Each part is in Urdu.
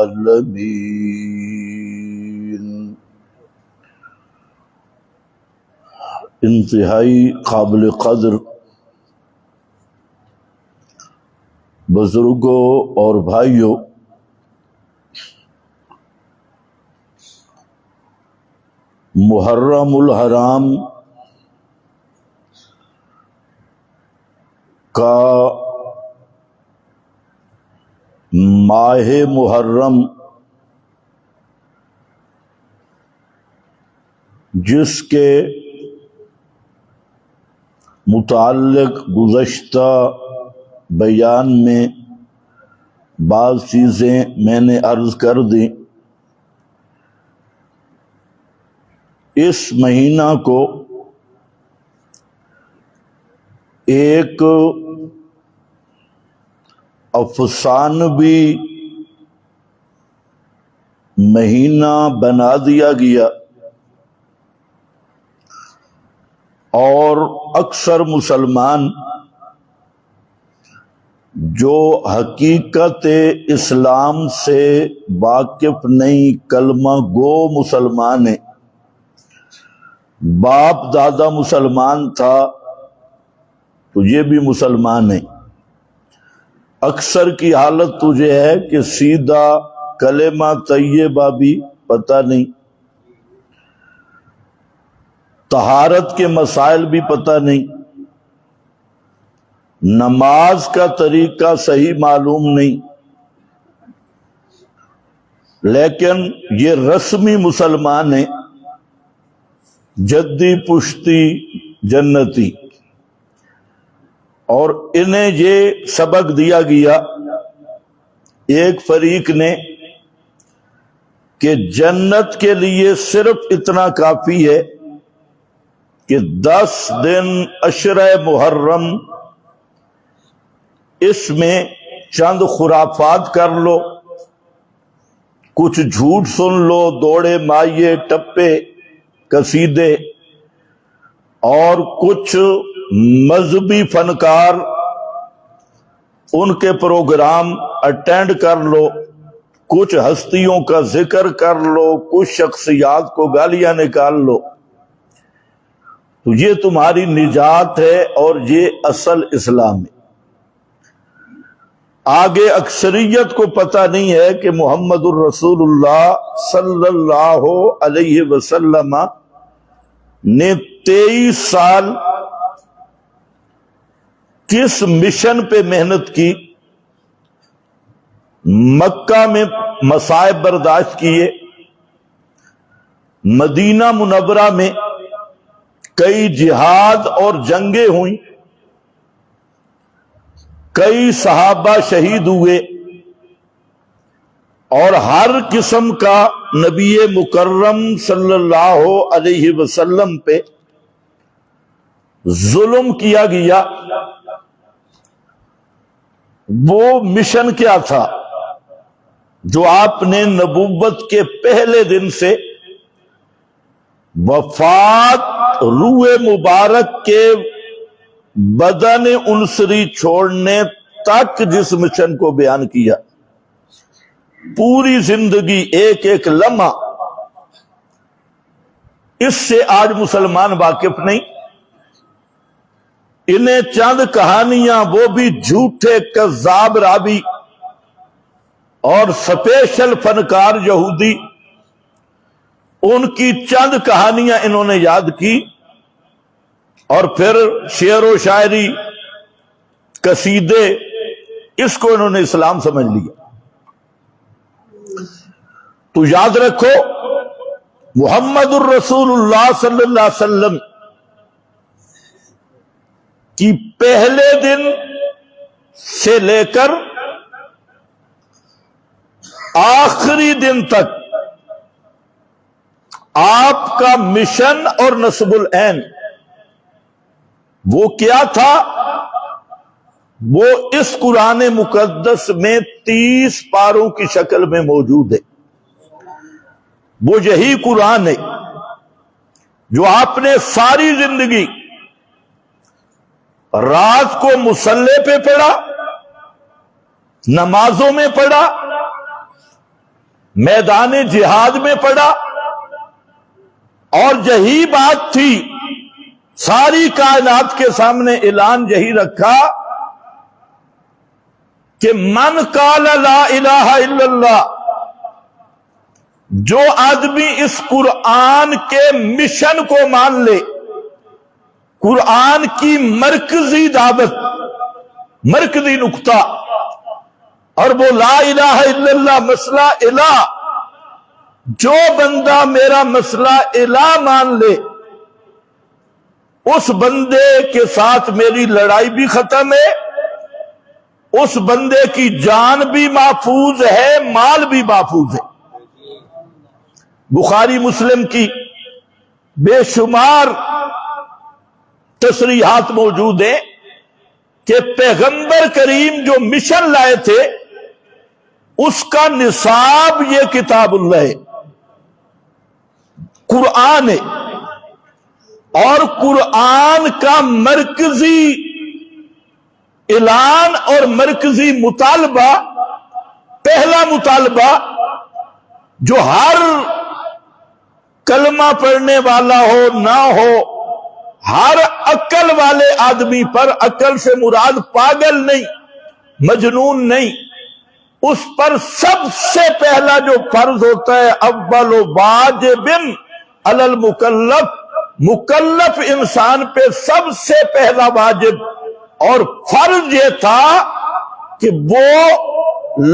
العالمین۔ انتہائی قابل قدر بزرگوں اور بھائیوں، محرم الحرام کا ماہ محرم، جس کے متعلق گزشتہ بیان میں بعض چیزیں میں نے عرض کر دیں، اس مہینہ کو ایک افسانوی مہینہ بنا دیا گیا، اور اکثر مسلمان جو حقیقت اسلام سے واقف نہیں، کلمہ گو مسلمان ہیں، باپ دادا مسلمان تھا تو یہ بھی مسلمان ہیں، اکثر کی حالت تجھے ہے کہ سیدھا کلمہ طیبہ بھی پتہ نہیں، طہارت کے مسائل بھی پتہ نہیں، نماز کا طریقہ صحیح معلوم نہیں، لیکن یہ رسمی مسلمان ہیں، جدی پشتی جنتی، اور انہیں یہ سبق دیا گیا ایک فریق نے کہ جنت کے لیے صرف اتنا کافی ہے کہ 10 دن عشرہ محرم اس میں چند خرافات کر لو، کچھ جھوٹ سن لو، دوڑے مائے ٹپے قصیدے، اور کچھ مذہبی فنکار ان کے پروگرام اٹینڈ کر لو، کچھ ہستیوں کا ذکر کر لو، کچھ شخصیات کو گالیاں نکال لو، تو یہ تمہاری نجات ہے اور یہ اصل اسلام ہے۔ آگے اکثریت کو پتہ نہیں ہے کہ محمد الرسول اللہ صلی اللہ علیہ وسلم نے 23 سال کس مشن پہ محنت کی، مکہ میں مصائب برداشت کیے، مدینہ منورہ میں کئی جہاد اور جنگیں ہوئیں، کئی صحابہ شہید ہوئے، اور ہر قسم کا نبی مکرم صلی اللہ علیہ وسلم پہ ظلم کیا گیا۔ وہ مشن کیا تھا جو آپ نے نبوت کے پہلے دن سے وفات روح مبارک کے بدن انصری چھوڑنے تک جس مشن کو بیان کیا، پوری زندگی ایک ایک لمحہ، اس سے آج مسلمان واقف نہیں۔ انہیں چند کہانیاں، وہ بھی جھوٹے کذاب راوی اور سپیشل فنکار یہودی، ان کی چند کہانیاں انہوں نے یاد کی، اور پھر شعر و شاعری، قصیدے، اس کو انہوں نے اسلام سمجھ لیا۔ تو یاد رکھو، محمد الرسول اللہ صلی اللہ علیہ وسلم کی پہلے دن سے لے کر آخری دن تک آپ کا مشن اور نصب العین وہ کیا تھا؟ وہ اس قرآن مقدس میں 30 پاروں کی شکل میں موجود ہے۔ وہ یہی قرآن ہے جو آپ نے ساری زندگی رات کو مصلے پہ پڑھا، نمازوں میں پڑھا، میدان جہاد میں پڑا، اور یہی بات تھی، ساری کائنات کے سامنے اعلان یہی رکھا کہ من قال لا الہ الا اللہ، جو آدمی اس قرآن کے مشن کو مان لے، قرآن کی مرکزی دعوت، مرکزی نقطہ، اور وہ لا الہ الا اللہ مسئلہ الہ، جو بندہ میرا مسئلہ الہ مان لے، اس بندے کے ساتھ میری لڑائی بھی ختم ہے، اس بندے کی جان بھی محفوظ ہے، مال بھی محفوظ ہے۔ بخاری مسلم کی بے شمار تصریحات موجود ہیں کہ پیغمبر کریم جو مشن لائے تھے اس کا نصاب یہ کتاب اللہ ہے، قرآن ہے، اور قرآن کا مرکزی اعلان اور مرکزی مطالبہ، پہلا مطالبہ جو ہر کلمہ پڑھنے والا ہو نہ ہو، ہر عقل والے آدمی پر، عقل سے مراد پاگل نہیں، مجنون نہیں، اس پر سب سے پہلا جو فرض ہوتا ہے، اول واجب علی المکلف، مکلف انسان پہ سب سے پہلا واجب اور فرض یہ تھا کہ وہ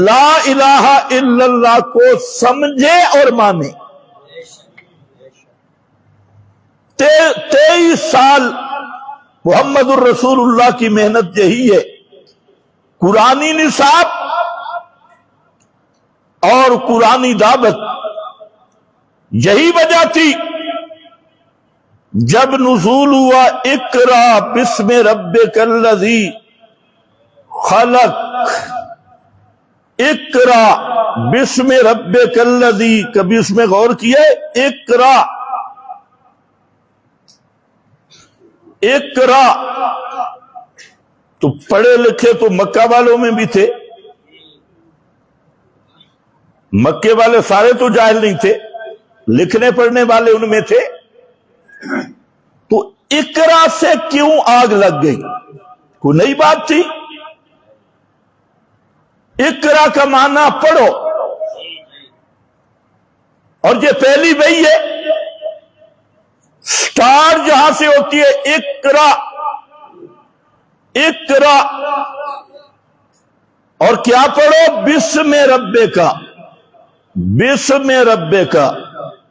لا الہ الا اللہ کو سمجھے اور مانے۔ 23 سال محمد الرسول اللہ کی محنت یہی ہے، قرآنی نصاب اور قرآنی دعوت۔ یہی وجہ تھی جب نزول ہوا اقرا بسم ربک الذی خلق، اقرا بسم ربک الذی، کبھی اس میں غور کیا ہے؟ اقرا، اقرا تو پڑھے لکھے تو مکہ والوں میں بھی تھے، مکے والے سارے تو جاہل نہیں تھے، لکھنے پڑھنے والے ان میں تھے، تو اقرا سے کیوں آگ لگ گئی؟ کوئی نئی بات تھی؟ اقرا کا معنی پڑھو، اور یہ پہلی وحی ہے، سٹارٹ جہاں سے ہوتی ہے اقرا، اقرا، اور کیا پڑھو؟ بسم ربک، بسم ربک۔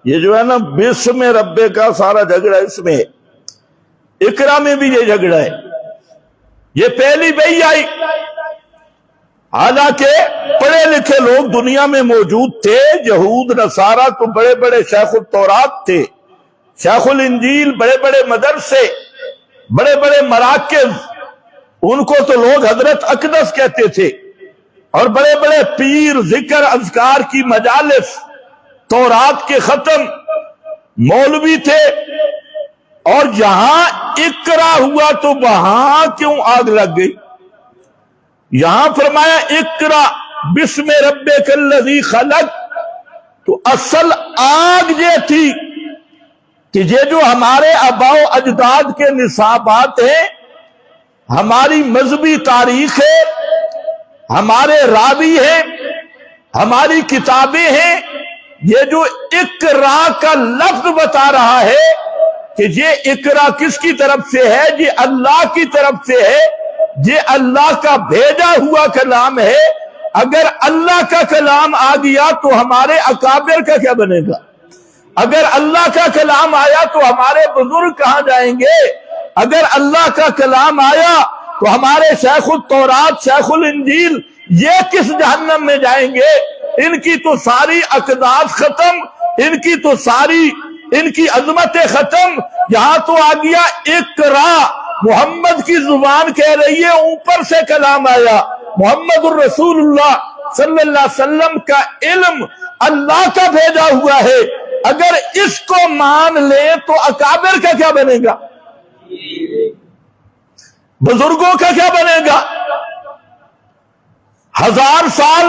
یہ جو ہے نا بسم ربک سارا جھگڑا اس میں ہے، اقرا میں بھی یہ جھگڑا ہے۔ یہ پہلی وحی آئی، حالانکہ پڑھے لکھے لوگ دنیا میں موجود تھے، یہود نصارہ تو بڑے بڑے شیخ التورات تھے، شیخ الانجیل، بڑے بڑے مدرسے، بڑے بڑے مراکز، ان کو تو لوگ حضرت اقدس کہتے تھے، اور بڑے بڑے پیر، ذکر اذکار کی مجالس، تورات کے ختم، مولوی تھے، اور جہاں اقرا ہوا تو وہاں کیوں آگ لگ گئی؟ یہاں فرمایا اقرا بسم ربک الذی خلق، تو اصل آگ یہ تھی کہ یہ جو ہمارے آباء و اجداد کے نصابات ہیں، ہماری مذہبی تاریخ ہے، ہمارے راوی ہیں، ہماری کتابیں ہیں، یہ جو اقرا کا لفظ بتا رہا ہے کہ یہ اقرا کس کی طرف سے ہے؟ یہ اللہ کی طرف سے ہے، یہ اللہ کا بھیجا ہوا کلام ہے۔ اگر اللہ کا کلام آ گیا تو ہمارے اکابر کا کیا بنے گا؟ اگر اللہ کا کلام آیا تو ہمارے بزرگ کہاں جائیں گے؟ اگر اللہ کا کلام آیا تو ہمارے شیخ التورات، شیخ الانجیل، یہ کس جہنم میں جائیں گے؟ ان کی تو ساری اقداس ختم، ان کی تو ساری، ان کی عظمتیں ختم۔ یہاں تو آ گیا اقرا، محمد کی زبان کہہ رہی ہے، اوپر سے کلام آیا، محمد الرسول اللہ صلی اللہ علیہ وسلم کا علم اللہ کا بھیجا ہوا ہے۔ اگر اس کو مان لیں تو اکابر کا کیا بنے گا؟ بزرگوں کا کیا بنے گا؟ 1000 سال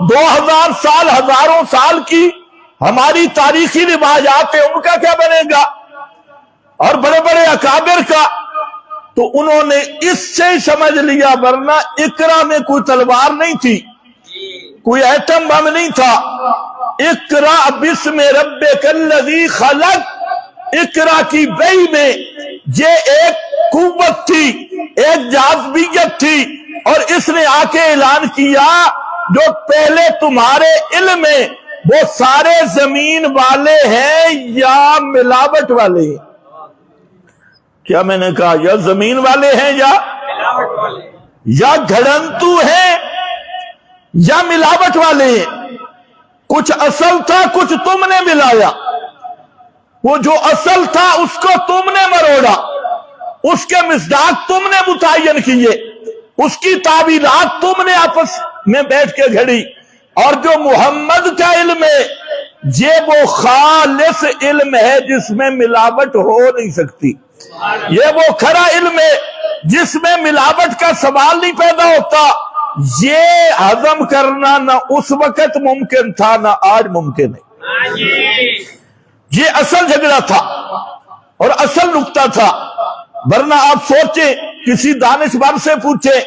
2000 سال ہزاروں سال کی ہماری تاریخی روایات ہیں، ان کا کیا بنے گا؟ اور بڑے بڑے اکابر کا تو انہوں نے اس سے سمجھ لیا، ورنہ اقرا میں کوئی تلوار نہیں تھی، کوئی ایٹم بم نہیں تھا۔ اقرا بسم ربک الذی خلق، اقرا کی بئی میں یہ ایک قوت تھی، ایک جاذبیت تھی، اور اس نے آ کے اعلان کیا جو پہلے تمہارے علم میں وہ سارے زمین والے ہیں یا ملاوٹ والے ہیں؟ کیا میں نے کہا یا زمین والے ہیں یا گھڑنتو ہیں یا ملاوٹ والے ہیں؟ کچھ اصل تھا، کچھ تم نے ملایا۔ وہ جو اصل تھا اس کو تم نے مروڑا، اس کے مصداق تم نے متعین کیے، اس کی تعبیرات تم نے آپس میں بیٹھ کے گھڑی۔ اور جو محمد کا علم ہے یہ وہ خالص علم ہے جس میں ملاوٹ ہو نہیں سکتی، یہ وہ کھرا علم ہے جس میں ملاوٹ کا سوال نہیں پیدا ہوتا۔ یہ ہضم کرنا نہ اس وقت ممکن تھا نہ آج ممکن ہے۔ یہ اصل جھگڑا تھا اور اصل نقطہ تھا، ورنہ آپ سوچیں کسی دانشور سے پوچھیں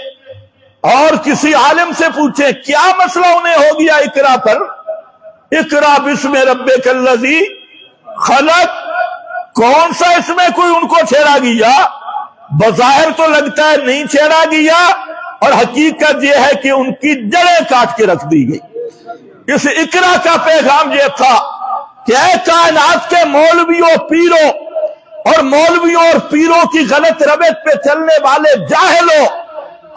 اور کسی عالم سے پوچھیں کیا مسئلہ انہیں ہو گیا اقرا پر؟ اقرا بسم ربک الذی خلق، کون سا اس میں کوئی ان کو چھیڑا گیا؟ بظاہر تو لگتا ہے نہیں چھیڑا گیا، اور حقیقت یہ ہے کہ ان کی جڑیں کاٹ کے رکھ دی گئی۔ اس اقرا کا پیغام یہ تھا کہ اے کائنات کے مولویوں پیروں، اور مولویوں اور پیروں کی غلط روش پہ چلنے والے جاہلوں،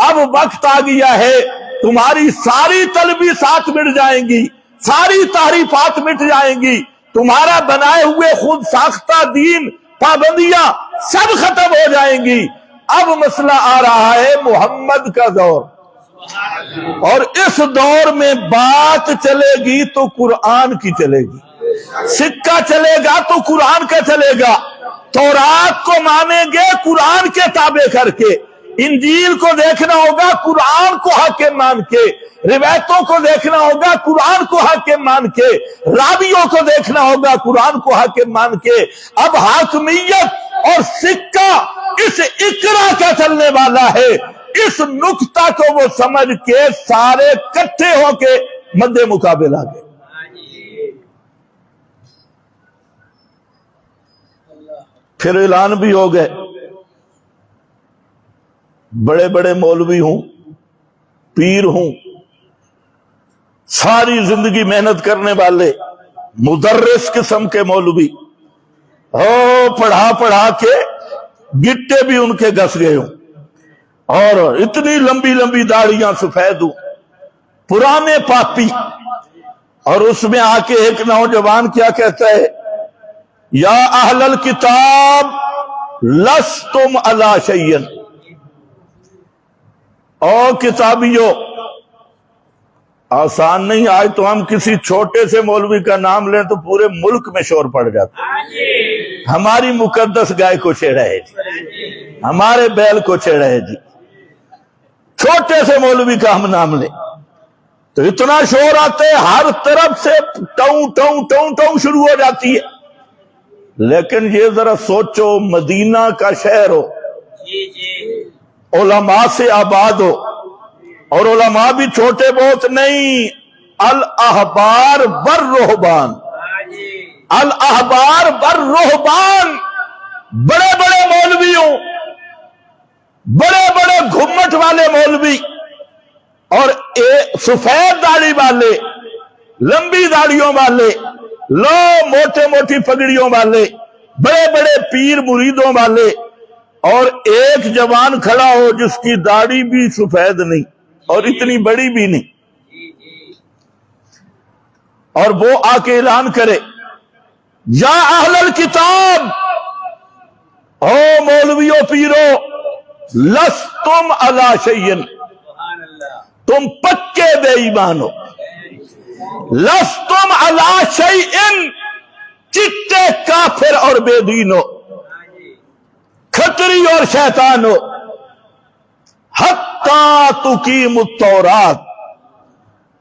اب وقت آ گیا ہے تمہاری ساری تلبیسات مٹ جائیں گی، ساری تعریفات مٹ جائیں گی، تمہارا بنائے ہوئے خود ساختہ دین پابندیاں سب ختم ہو جائیں گی۔ اب مسئلہ آ رہا ہے محمد کا دور، اور اس دور میں بات چلے گی تو قرآن کی چلے گی، سکہ چلے گا تو قرآن کا چلے گا۔ تورات کو مانیں گے قرآن کے تابع کر کے، انجیل کو دیکھنا ہوگا قرآن کو حاکم مان کے، روایتوں کو دیکھنا ہوگا قرآن کو حاکم مان کے، راویوں کو دیکھنا ہوگا قرآن کو حاکم مان کے۔ اب حاکمیت اور سکہ اس اقرا کا چلنے والا ہے۔ اس نقطہ کو وہ سمجھ کے سارے کٹھے ہو کے مد مقابل آ گئے۔ پھر اعلان بھی ہو گئے، بڑے بڑے مولوی ہوں، پیر ہوں، ساری زندگی محنت کرنے والے مدرس قسم کے مولوی، پڑھا پڑھا کے گٹے بھی ان کے گس گئے ہوں، اور اتنی لمبی لمبی داڑیاں سفید ہوں، پرانے پاپی۔ اور اس میں آ کے ایک نوجوان کیا کہتا ہے، یا اہل الکتاب لستم علی شیء، او کتابیوں آسان نہیں، آج تو ہم کسی چھوٹے سے مولوی کا نام لیں تو پورے ملک میں شور پڑ جاتا، ہماری مقدس گائے کو چھیڑا ہے جی، ہمارے بیل کو چھیڑا ہے جی، چھوٹے سے مولوی کا ہم نام لیں تو اتنا شور آتے ہیں، ہر طرف سے ٹوں ٹوں ٹوں ٹوں شروع ہو جاتی ہے۔ لیکن یہ ذرا سوچو، مدینہ کا شہر ہو، علماء سے آباد ہو، اور علماء بھی چھوٹے بہت نہیں، الاحبار والرہبان، الاحبار والرہبان، بڑے بڑے مولوی ہوں، بڑے بڑے گھمٹ والے مولوی، اور سفید داڑھی والے، لمبی داڑھیوں والے، لو موٹے موٹی پگڑیوں والے، بڑے بڑے پیر مریدوں والے، اور ایک جوان کھڑا ہو جس کی داڑھی بھی سفید نہیں اور اتنی بڑی بھی نہیں، اور وہ آ کے اعلان کرے، یا اہل الکتاب، او مولویوں پیرو، لستم علی شیء، تم پکے بے ایمان ہو، لستم علی شیء، چٹے کافر اور بے دین ہو، کھتری اور شیطان ہو، حتی تقیموا التوراۃ،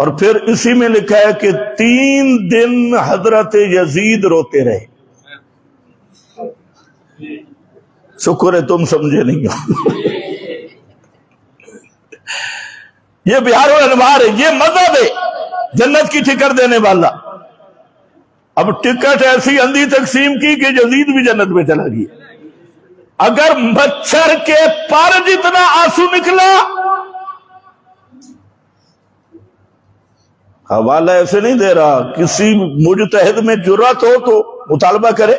اور پھر اسی میں لکھا ہے کہ 3 دن حضرت یزید روتے رہے. شکر ہے تم سمجھے نہیں ہو. یہ بہار الانوار ہے، یہ مذہب ہے جنت کی ٹکٹ دینے والا. اب ٹکٹ ایسی اندھی تقسیم کی کہ یزید بھی جنت میں چلا گیا. اگر مچھر کے پر جتنا آنسو نکلا، حوالہ ایسے نہیں دے رہا، کسی مجتہد میں جرات ہو تو مطالبہ کرے.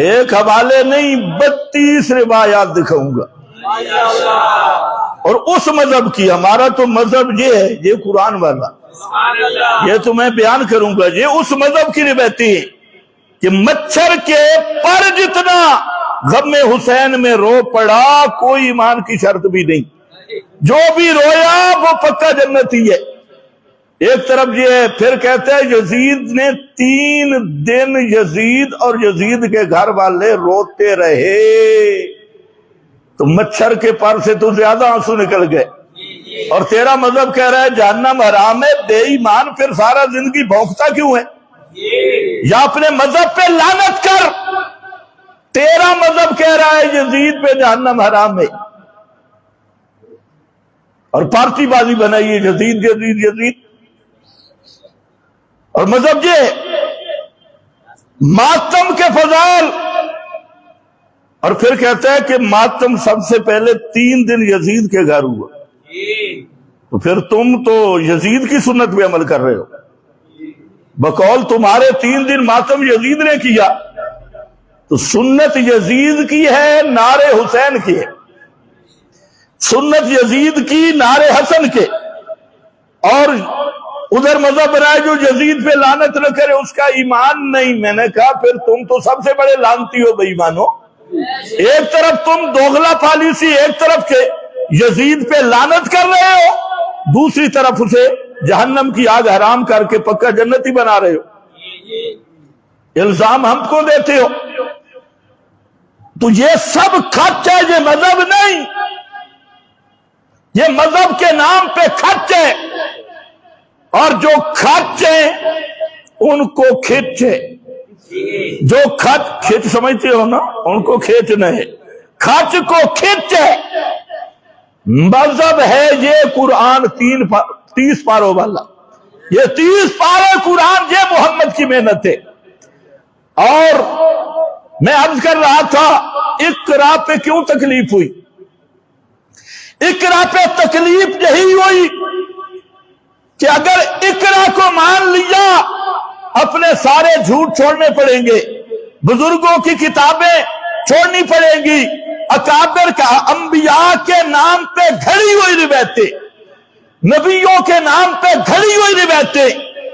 ایک حوالے نہیں 32 روایات دکھاؤں گا. اور اس مذہب کی، ہمارا تو مذہب یہ ہے، یہ قرآن والا، یہ تو میں بیان کروں گا. یہ اس مذہب کی روایتی ہے کہ مچھر کے پر جتنا غم حسین میں رو پڑا، کوئی ایمان کی شرط بھی نہیں. جو بھی رویا وہ پکا جنتی ہے. ایک طرف یہ ہے، پھر کہتے ہیں یزید نے 3 دن یزید اور یزید کے گھر والے روتے رہے. تو مچھر کے پر سے تو زیادہ آنسو نکل گئے. اور تیرا مذہب کہہ رہا ہے جہنم حرام ہے. بے ایمان پھر سارا زندگی بھونکتا کیوں ہے؟ یا اپنے مذہب پہ لعنت کر. تیرا مذہب کہہ رہا ہے یزید پہ جہنم حرام ہے، اور پارٹی بازی بنائی ہے یزید یزید یزید. اور مذہب یہ ماتم کے فضائل، اور پھر کہتا ہے کہ ماتم سب سے پہلے 3 دن یزید کے گھر ہوا. تو پھر تم تو یزید کی سنت پہ عمل کر رہے ہو. بقول تمہارے 3 دن ماتم یزید نے کیا، تو سنت یزید کی ہے، نعرے حسین کی ہے. سنت یزید کی، نعرے حسن کے. اور ادھر مذہب بنائے جو یزید پہ لعنت نہ کرے اس کا ایمان نہیں. میں نے کہا پھر تم تو سب سے بڑے لعنتی ہو بے ایمانو. ایک طرف تم دوغلا پالیسی، ایک طرف کے یزید پہ لعنت کر رہے ہو، دوسری طرف اسے جہنم کی آگ حرام کر کے پکا جنتی بنا رہے ہو. الزام ہم کو دیتے ہو. تو یہ سب خرچ ہے، یہ مذہب نہیں. یہ مذہب کے نام پہ خرچ ہے، اور جو خرچ ہیں ان کو کھینچے. جو کھچ سمجھتے ہو نا، ان کو کھینچنا ہے. کھچ کو کھینچے. مذہب ہے یہ قرآن 30 پاروں والا. یہ 30 پارے قرآن، یہ محمد کی محنت ہے. اور میں عرض کر رہا تھا اقرا پہ کیوں تکلیف ہوئی. اقرا پہ تکلیف یہی ہوئی کہ اگر اقرا کو مان لیا اپنے سارے جھوٹ چھوڑنے پڑیں گے، بزرگوں کی کتابیں چھوڑنی پڑیں گی، اکابر کا انبیاء کے نام پہ گھڑی ہوئی روایتیں، نبیوں کے نام پہ گھڑی ہوئی روایتیں،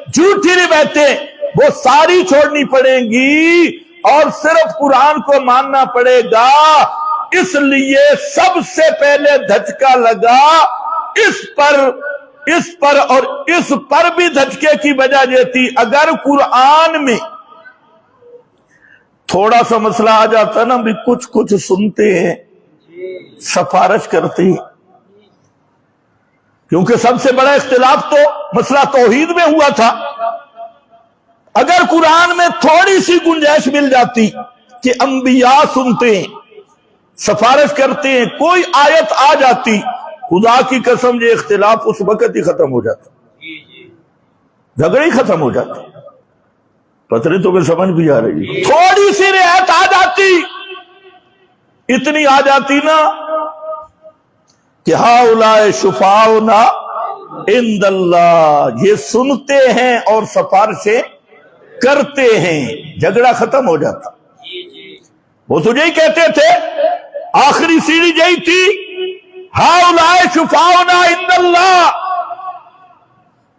جھوٹی روایتیں، وہ ساری چھوڑنی پڑیں گی اور صرف قرآن کو ماننا پڑے گا. اس لیے سب سے پہلے دھچکا لگا اس پر اور اس پر بھی دھچکے کی وجہ یہ تھی اگر قرآن میں تھوڑا سا مسئلہ آ جاتا نا بھی کچھ سنتے ہیں، سفارش کرتے ہیں. کیونکہ سب سے بڑا اختلاف تو مسئلہ توحید میں ہوا تھا. اگر قرآن میں تھوڑی سی گنجائش مل جاتی کہ انبیاء سنتے ہیں، سفارش کرتے ہیں، کوئی آیت آ جاتی، خدا کی قسم یہ اختلاف اس وقت ہی ختم ہو جاتا، جھگڑے ہی ختم ہو جاتا. پتہ نہیں تمہیں سمجھ بھی آ رہی ہے. تھوڑی سی رعایت آ جاتی، اتنی آ جاتی نا کہ ہؤلاء شفاؤنا عند اللہ، یہ سنتے ہیں اور سفارشیں کرتے ہیں، جھگڑا ختم ہو جاتا. وہ تو یہی کہتے تھے، آخری سیڑھی یہی تھی، ہؤلاء شفاؤنا عند اللہ،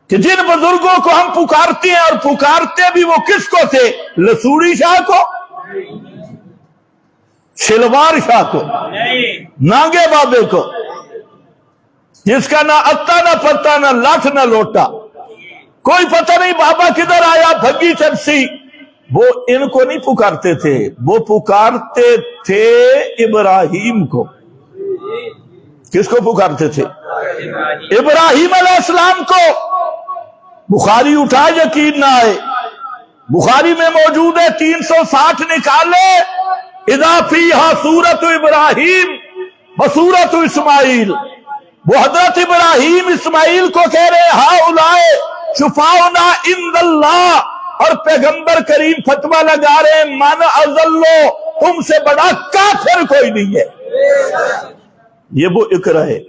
کہ جن بزرگوں کو ہم پکارتے ہیں، اور پکارتے بھی وہ کس کو تھے؟ لسوڑی شاہ کو، شلوار شاہ کو، نانگے بابے کو، جس کا نہ اتا نہ پتا نہ لاٹھ نہ لوٹا، کوئی پتہ نہیں بابا کدھر آیا، بھگی چرسی. وہ ان کو نہیں پکارتے تھے، وہ پکارتے تھے ابراہیم کو. کس کو پکارتے تھے؟ ابراہیم علیہ السلام کو بخاری اٹھا یقین نہ آئے، بخاری میں موجود ہے 360 نکالے، اذا فیہا سورۃ ابراہیم بسورۃ اسماعیل، وہ حضرت ابراہیم اسماعیل کو کہہ رہے ہاؤلائے شفاؤنا عند اللہ، اور پیغمبر کریم فتویٰ لگا رہے من اضلو، تم سے بڑا کافر کوئی نہیں ہے۔ یہ وہ اقرا ہے،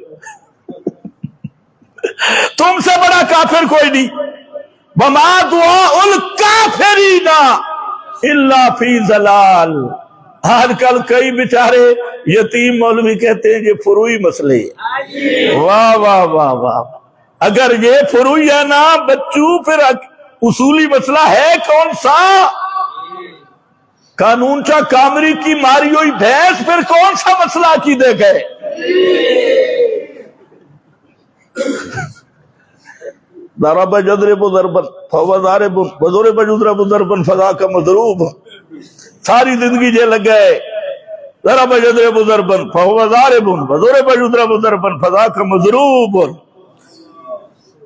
تم سے بڑا کافر کوئی نہیں۔ وما دعاء الکافرین الا فی ضلال۔ آج کل کئی بیچارے یتیم مولوی کہتے ہیں یہ فروعی مسئلے، واہ واہ واہ واہ، اگر یہ فروعی ہے نا بچوں، پھر اصولی مسئلہ ہے کون سا؟ قانون چا کامری کی ماری ہوئی بھینس، پھر کون سا مسئلہ عقیدے کا ہے؟ ضرب یضرب ضربا فهو ضارب وضرب یضرب ضربا فذاک مضروب، ساری زندگی یہ لگ گئے ضرب یضرب ضربا فهو ضارب وضرب یضرب ضربا فذاک مضروب۔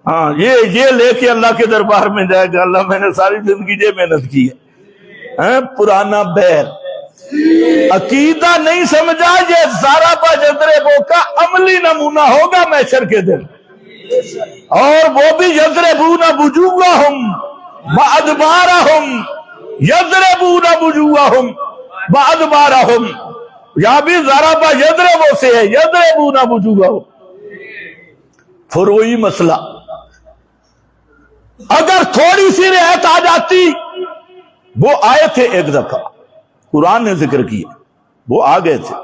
ہاں یہ لے کے اللہ کے دربار میں جائے گا، اللہ میں نے ساری زندگی یہ محنت کی ہے، پرانا بیر عقیدہ نہیں سمجھا، یہ ضرب یضرب کا عملی نمونہ ہوگا محشر کے دن، اور وہ بھی یضربون وجوہہم وادبارہم، یضربون وجوہہم وادبارہم، یہاں بھی ضرب یضرب سے ہے، یضربون وجوہہم۔ فروعی مسئلہ اگر تھوڑی سی رعایت آ جاتی، وہ آئے تھے ایک دفعہ قرآن نے ذکر کیا، وہ آ گئے تھے،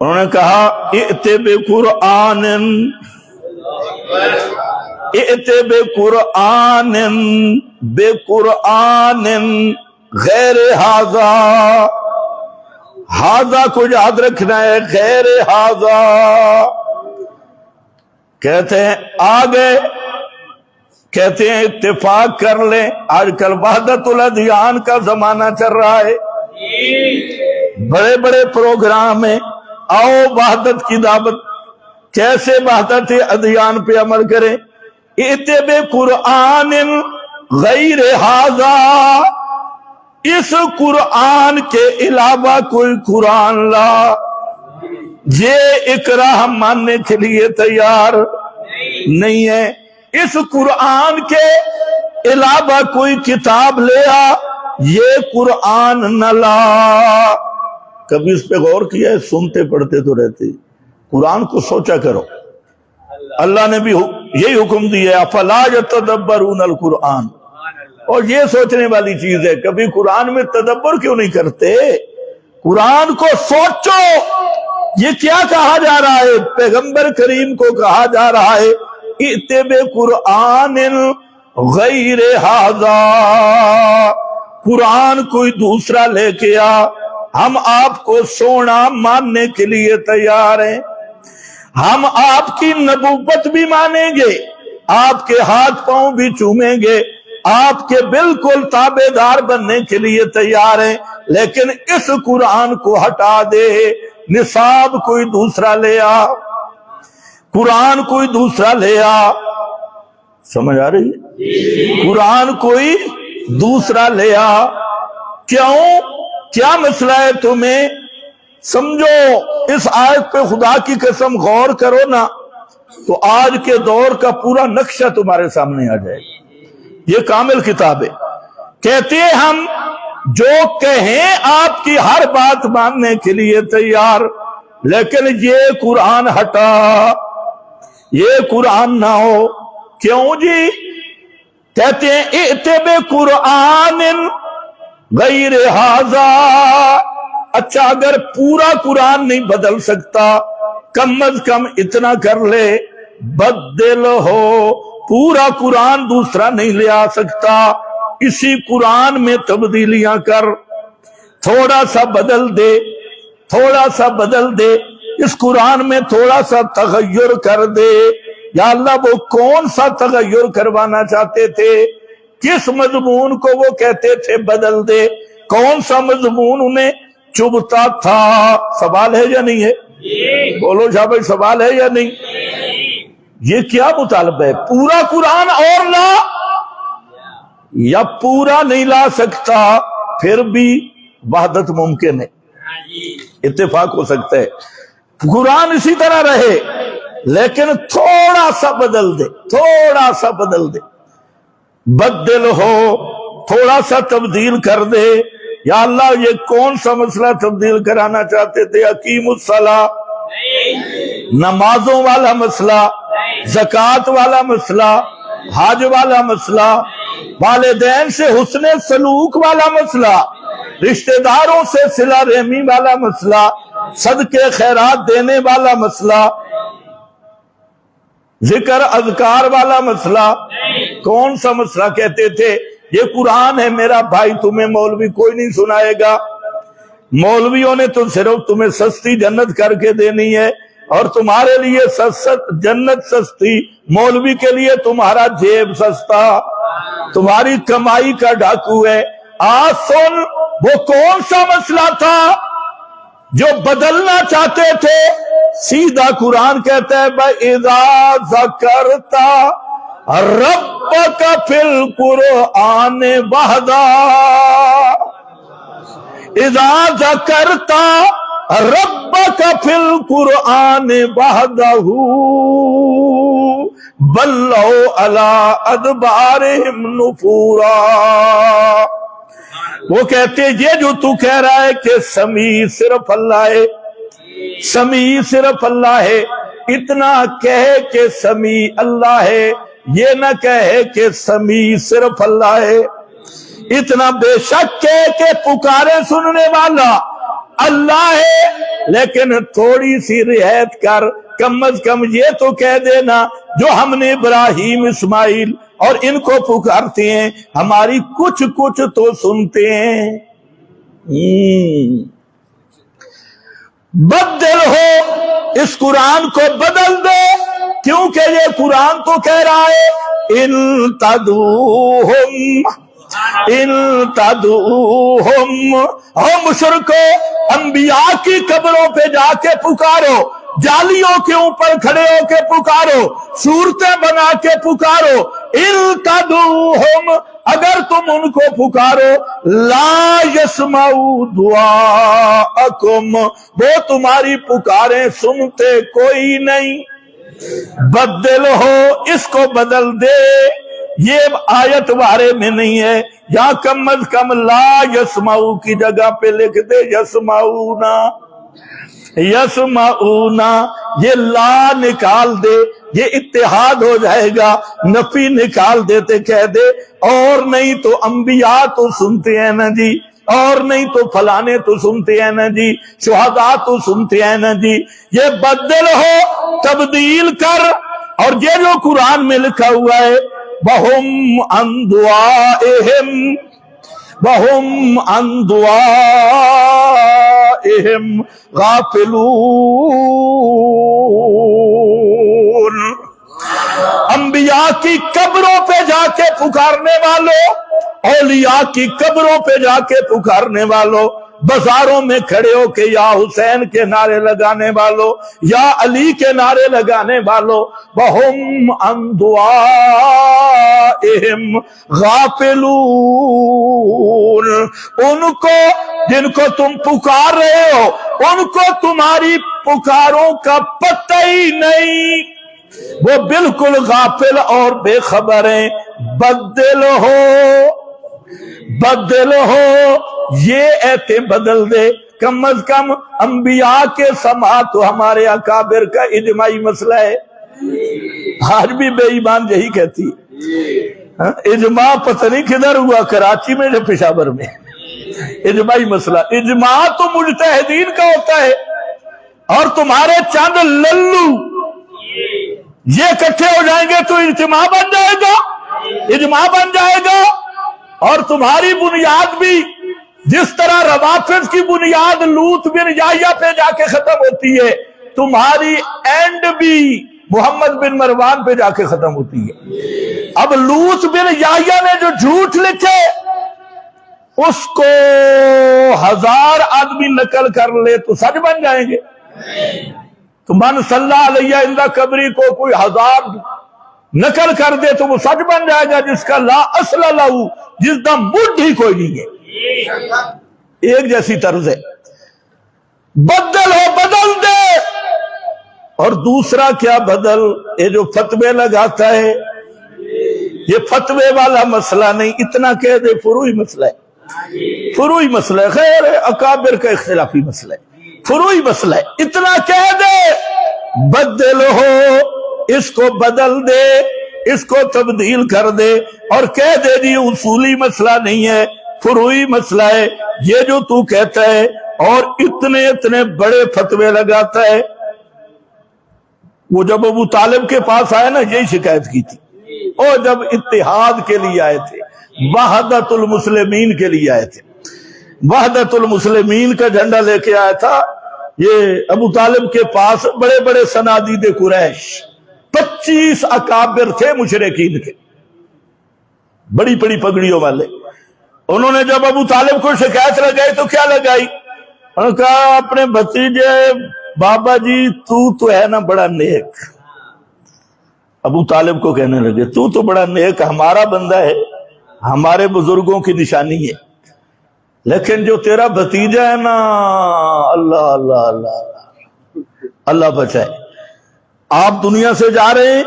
انہوں نے کہا ائت بقرآن ائت بقرآن بقرآن غیر ھذا، ھذا کو یاد رکھنا ہے، غیر ھذا، کہتے ہیں آگے، کہتے ہیں اتفاق کر لیں، آج کل وحدت الادیان کا زمانہ چل رہا ہے، بڑے بڑے پروگرام ہیں، آؤ وحدت کی دعوت، کیسے وحدت ادیان پہ عمل کریں، اتبع قرآن غیر ھذا، اس قرآن کے علاوہ کوئی قرآن لا، یہ اقرا ہم ماننے کے لیے تیار نہیں ہے، اس قرآن کے علاوہ کوئی کتاب لے آ، یہ قرآن نہ لا۔ کبھی اس پہ غور کیا ہے؟ سنتے پڑھتے تو رہتے، قرآن کو سوچا کرو، اللہ نے بھی یہی حکم دیا ہے افلا یتدبرون القرآن، اور یہ سوچنے والی چیز ہے، کبھی قرآن میں تدبر کیوں نہیں کرتے؟ قرآن کو سوچو، یہ کیا کہا جا رہا ہے؟ پیغمبر کریم کو کہا جا رہا ہے اتبع قرآن غیر ھذا، قرآن کوئی دوسرا لے کے آ، ہم آپ کو سونا ماننے کے لیے تیار ہیں، ہم آپ کی نبوت بھی مانیں گے، آپ کے ہاتھ پاؤں بھی چومیں گے، آپ کے بالکل تابع دار بننے کے لیے تیار ہیں، لیکن اس قرآن کو ہٹا دے، نصاب کوئی دوسرا لے آ، قرآن کوئی دوسرا لے آ، سمجھ آ رہی ہے؟ قرآن کوئی دوسرا لے آ، کیوں؟ کیا مسئلہ ہے تمہیں؟ سمجھو اس آیت پہ خدا کی قسم غور کرو نا، تو آج کے دور کا پورا نقشہ تمہارے سامنے آ جائے گا۔ یہ کامل کتاب ہے، کہتے ہیں ہم جو کہیں آپ کی ہر بات ماننے کے لیے تیار، لیکن یہ قرآن ہٹا، یہ قرآن نہ ہو، کیوں جی؟ کہتے ہیں ائتبع قرآن غیر ھذا، اچھا اگر پورا قرآن نہیں بدل سکتا، کم از کم اتنا کر لے، بدل ہو، پورا قرآن دوسرا نہیں لے آ سکتا، اسی قرآن میں تبدیلیاں کر، تھوڑا سا بدل دے، تھوڑا سا بدل دے، اس قرآن میں تھوڑا سا تغیر کر دے۔ یا اللہ وہ کون سا تغیر کروانا چاہتے تھے؟ کس مضمون کو وہ کہتے تھے بدل دے؟ کون سا مضمون انہیں چبھتا تھا؟ سوال ہے یا نہیں ہے؟ بولو شاہ بھائی، سوال ہے یا نہیں؟ یہ کیا مطالبہ ہے؟ پورا قرآن اور لا، یا پورا نہیں لا سکتا پھر بھی وحدت ممکن ہے، اتفاق ہو سکتا ہے، قرآن اسی طرح رہے لیکن تھوڑا سا بدل دے، تھوڑا سا بدل دے، بدل ہو، تھوڑا سا تبدیل کر دے۔ یا اللہ یہ کون سا مسئلہ تبدیل کرانا چاہتے تھے؟ اقیم الصلاۃ، نمازوں والا مسئلہ، زکوٰۃ والا مسئلہ، حج والا مسئلہ، والدین سے حسن سلوک والا مسئلہ، رشتہ داروں سے صلہ رحمی والا مسئلہ، صدقے خیرات دینے والا مسئلہ، ذکر اذکار والا مسئلہ، کون سا مسئلہ کہتے تھے؟ یہ قرآن ہے میرا بھائی، تمہیں مولوی کوئی نہیں سنائے گا، مولویوں نے تو صرف تمہیں سستی جنت کر کے دینی ہے، اور تمہارے لیے جنت سستی، مولوی کے لیے تمہارا جیب سستا، تمہاری کمائی کا ڈاکو ہے۔ آج سن وہ کون سا مسئلہ تھا جو بدلنا چاہتے تھے؟ سیدھا قرآن کہتا ہے وَإِذَا ذَكَرْتَ رَبَّكَ فِي الْقُرْآنِ وَحْدَهُ، اِذَا ذَكَرْتَ رَبَّكَ فِي الْقُرْآنِ وَحْدَهُ وَلَّوْا عَلَىٰ أَدْبَارِهِمْ نُفُورًا۔ وہ کہتے یہ جو تو کہہ رہا ہے کہ سمیع صرف اللہ ہے، سمیع صرف اللہ ہے، اتنا کہے کہ سمیع اللہ ہے، یہ نہ کہے کہ سمیع صرف اللہ ہے۔ اتنا بے شک کہے کہ پکارے سننے والا اللہ ہے، لیکن تھوڑی سی رعایت کر، کم از کم یہ تو کہہ دینا جو ہم نے ابراہیم اسماعیل اور ان کو پکارتے ہیں ہماری کچھ تو سنتے ہیں۔ بدل ہو، اس قرآن کو بدل دے، کیونکہ یہ قرآن تو کہہ رہا ہے ان تدعوہم، ہم مشرکو انبیاء کی قبروں پہ جا کے پکارو، جالیوں کے اوپر کھڑے ہو کے پکارو، صورتیں بنا کے پکارو، ان تدعوہم، اگر تم ان کو پکارو، لا یسمعوا دعاءکم، وہ تمہاری پکاریں سنتے کوئی نہیں۔ بدل ہو، اس کو بدل دے، یہ آیت بارے میں نہیں ہے، یا کم از کم لا یسمعوا کی جگہ پہ لکھ دے یسمعونا، یسمعونا، یہ لا نکال دے، یہ اتحاد ہو جائے گا، نفی نکال دیتے کہہ دے اور نہیں تو انبیاء تو سنتے ہیں نا جی، اور نہیں تو فلانے تو سنتے ہیں نا جی، شہداء تو سنتے ہیں نا جی۔ یہ بدل ہو، تبدیل کر، اور یہ جو قرآن میں لکھا ہوا ہے وَهُمْ عَنْ دُعَائِهِمْ وَهُمْ عَنْ دُعَائِهِمْ غَافِلُونَ، انبیاء کی قبروں پہ جا کے پکارنے والوں، اولیاء کی قبروں پہ جا کے پکارنے والوں، بازاروں میں کھڑے ہو کے یا حسین کے نعرے لگانے والوں، یا علی کے نعرے لگانے والوں، وَهُمْ عَنْ دُعَائِهِمْ غَافِلُونَ، ان کو جن کو تم پکار رہے ہو ان کو تمہاری پکاروں کا پتہ ہی نہیں، وہ بالکل غافل اور بے خبر ہیں۔ بدل ہو، بدل ہو، یہ ایتے بدل دے، کم از کم انبیاء کے سماع تو ہمارے اکابر کا اجماعی مسئلہ ہے۔ آج بھی بے ایمان یہی کہتی ہے، اجماع پتہ نہیں کدھر ہوا، کراچی میں یا پشاور میں، اجماعی مسئلہ۔ اجماع تو مجتہدین کا ہوتا ہے، اور تمہارے چند للو یہ اکٹھے ہو جائیں گے تو اجتماع بن جائے گا، اجماع بن جائے گا۔ اور تمہاری بنیاد بھی جس طرح روافض کی بنیاد لوط بن یحییٰ پہ جا کے ختم ہوتی ہے، تمہاری اینڈ بھی محمد بن مروان پہ جا کے ختم ہوتی ہے۔ اب لوط بن یحییٰ نے جو جھوٹ لکھے اس کو 1000 آدمی نقل کر لے تو سچ بن جائیں گے؟ تو من صلی علیہ عند قبری کو کوئی 1000 نقل کر دے تو وہ سچ بن جائے گا، جس کا لا اصل لہو، جس کا مڈ ہی کوئی نہیں ہے۔ ایک جیسی طرز ہے، بدل ہو بدل دے۔ اور دوسرا کیا بدل؟ یہ جو فتوے لگاتا ہے، یہ فتوے والا مسئلہ نہیں، اتنا کہہ دے فروعی مسئلہ ہے، فروعی مسئلہ ہے، خیر اکابر کا اختلافی مسئلہ ہے، فروعی مسئلہ ہے، اتنا کہہ دے بدل ہو، اس کو بدل دے، اس کو تبدیل کر دے، اور کہہ دے جی اصولی مسئلہ نہیں ہے، فروعی مسئلہ ہے یہ جو تو کہتا ہے، اور اتنے اتنے بڑے فتوے لگاتا ہے۔ وہ جب ابو طالب کے پاس آئے نا، یہی شکایت کی تھی، اور جب اتحاد کے لیے آئے تھے، وحدت المسلمین کے لیے آئے تھے، وحدت المسلمین کا جھنڈا لے کے آیا تھا، یہ ابو طالب کے پاس بڑے بڑے صنادید قریش 25 اکابر تھے مشرکین کے، بڑی بڑی پگڑیوں والے۔ انہوں نے جب ابو طالب کو شکایت لگائی تو کیا لگائی؟ انہوں نے کہا اپنے بھتیجے بابا جی تو ہے نا بڑا نیک۔ ابو طالب کو کہنے لگے تو بڑا نیک، ہمارا بندہ ہے، ہمارے بزرگوں کی نشانی ہے، لیکن جو تیرا بھتیجا ہے نا، اللہ اللہ اللہ اللہ بچائے، آپ دنیا سے جا رہے ہیں،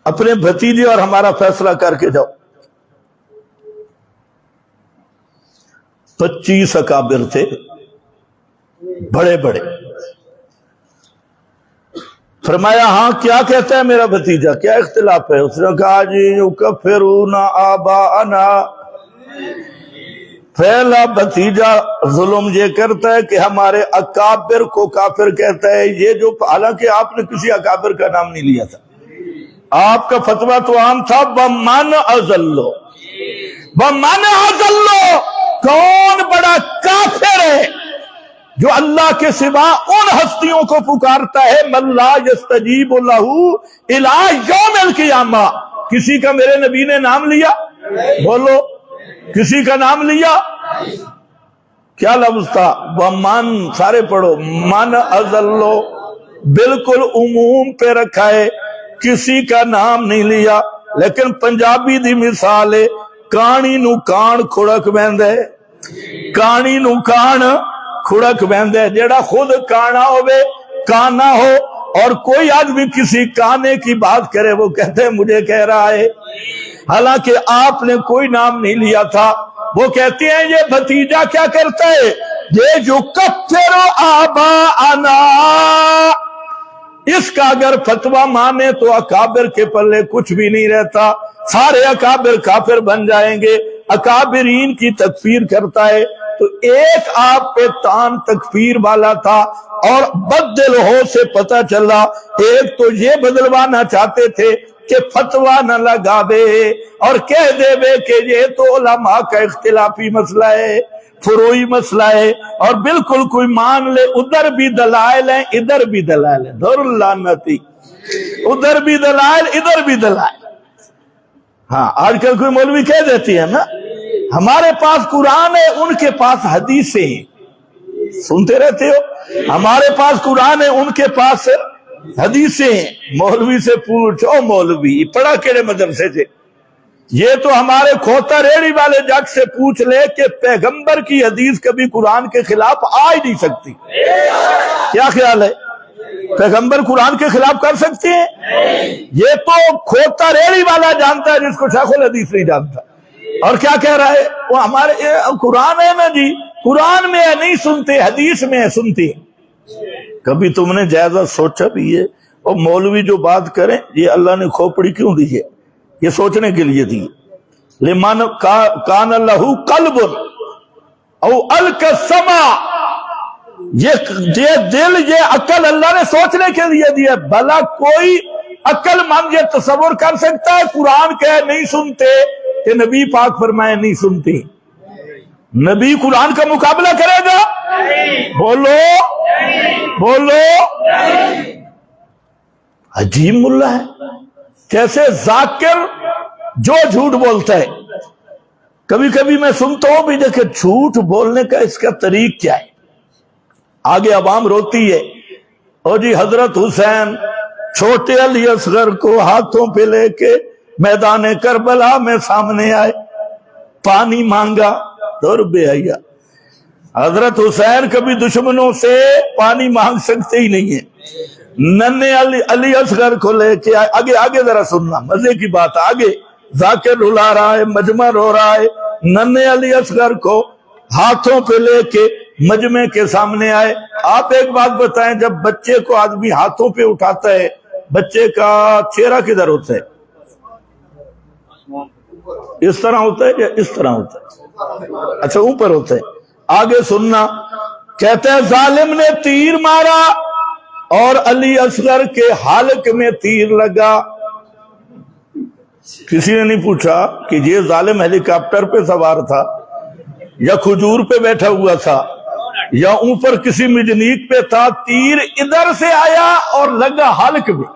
اپنے بھتیجے اور ہمارا فیصلہ کر کے جاؤ۔ 25 اکابر تھے، بڑے بڑے۔ فرمایا ہاں کیا کہتا ہے میرا بھتیجا، کیا اختلاف ہے؟ اس نے کہا جی یکفرون آباءنا، پہلا بھتیجا ظلم یہ کرتا ہے کہ ہمارے اکابر کو کافر کہتا ہے، یہ جو حالانکہ آپ نے کسی اکابر کا نام نہیں لیا تھا، آپ کا فتویٰ تو عام تھا وَمَنْ أَضَلُّ، وَمَنْ أَضَلُّ، کون بڑا کافر ہے جو اللہ کے سوا ان ہستیوں کو پکارتا ہے من لا یستجیب لہ الی یوم القیامہ۔ کسی کا میرے نبی نے نام لیا؟ بولو، کسی کا نام لیا؟ کیا لفظ تھا؟ وَمَن، سارے پڑھو، من اضل، بالکل عموم پہ رکھا ہے، کسی کا نام نہیں لیا۔ لیکن پنجابی دی مثال ہے، کانی نو کان کھڑک بہندے، کانی نو کان کھڑک بہندے، جیڑا خود کانا ہوئے، کانا ہو، اور کوئی آدمی کسی کانے کی بات کرے وہ کہتے ہیں مجھے کہہ رہا ہے، حالانکہ آپ نے کوئی نام نہیں لیا تھا۔ وہ کہتے ہیں یہ بھتیجا کیا کرتا ہے، یہ جو کفر آباءنا، اس کا اگر فتویٰ مانے تو اکابر کے پلے کچھ بھی نہیں رہتا، سارے اکابر کافر بن جائیں گے، اکابرین کی تکفیر کرتا ہے۔ تو ایک آپ پہ تان تکفیر والا تھا، اور بدل ہو سے پتہ چلا ایک تو یہ بدلوانا چاہتے تھے کہ فتویٰ نہ لگاوے اور کہہ دے بے کہ یہ تو علماء کا اختلافی مسئلہ ہے، فروعی مسئلہ ہے، اور بالکل کوئی مان لے ادھر بھی دلائل ہیں ادھر بھی دلائل ہیں، دور اللعنتی، ادھر بھی دلائل ادھر بھی دلائل۔ ہاں آج کل کوئی مولوی کہہ دیتی ہے نا ہمارے پاس قرآن ہے، ان کے پاس حدیثیں ہیں، سنتے رہتے ہو، ہمارے پاس قرآن ہے ان کے پاس حدیثیں ہیں۔ مولوی سے پوچھو، مولوی پڑھا کیڑے مدرسے سے؟ یہ تو ہمارے کھوتا ریڑی والے جگ سے پوچھ لے کہ پیغمبر کی حدیث کبھی قرآن کے خلاف آ ہی نہیں سکتی۔ کیا خیال ہے، پیغمبر قرآن کے خلاف کر سکتے ہیں؟ یہ تو کھوتا ریڑی والا جانتا ہے جس کو شیخ الحدیث نہیں جانتا۔ اور کیا کہہ رہا ہے وہ، ہمارے قرآن ہے نا جی، قرآن میں ہے نہیں سنتے، حدیث میں ہے سنتے۔ کبھی تم نے جائزہ سوچا بھی ہے اور مولوی جو بات کریں یہ اللہ نے کھوپڑی کیوں دی ہے؟ یہ سوچنے کے لیے دی، لمن کان لہ قلب او القى السمع، یہ دل، یہ عقل اللہ نے سوچنے کے لیے دیا۔ بھلا کوئی عقل مند یہ تصور کر سکتا ہے قرآن کہے نہیں سنتے کہ نبی پاک فرمائے نہیں سنتی؟ نبی قرآن کا مقابلہ کرے گا؟ بولو بولو، عجیب ملا ہے، کیسے ذاکر جو جھوٹ بولتا ہے۔ کبھی کبھی میں سنتا ہوں بھی دیکھیں جھوٹ بولنے کا اس کا طریق کیا ہے۔ آگے عوام روتی ہے، اور جی حضرت حسین چھوٹے علی اصغر کو ہاتھوں پہ لے کے میدان کربلا میں سامنے آئے، پانی مانگا اور بے حیا۔ حضرت حسین کبھی دشمنوں سے پانی مانگ سکتے ہی نہیں ہیں، ننھے علی اصغر کو لے کے آئے۔ آگے آگے ذرا سننا، مزے کی بات آگے۔ ذاکر رلا رہا ہے، مجمع رو رہا ہے، ننھے علی اصغر کو ہاتھوں پہ لے کے مجمع کے سامنے آئے۔ آپ ایک بات بتائیں، جب بچے کو آدمی ہاتھوں پہ اٹھاتا ہے، بچے کا چہرہ کدھر ہوتا ہے؟ اس طرح ہوتا ہے یا اس طرح ہوتا ہے؟ اچھا اوپر ہوتا ہے۔ آگے سننا، کہتے ہیں ظالم نے تیر مارا اور علی اصغر کے حلق میں تیر لگا۔ کسی نے نہیں پوچھا کہ یہ ظالم ہیلی کاپٹر پہ سوار تھا یا کھجور پہ بیٹھا ہوا تھا یا اوپر کسی مجنیک پہ تھا، تیر ادھر سے آیا اور لگا حلق میں۔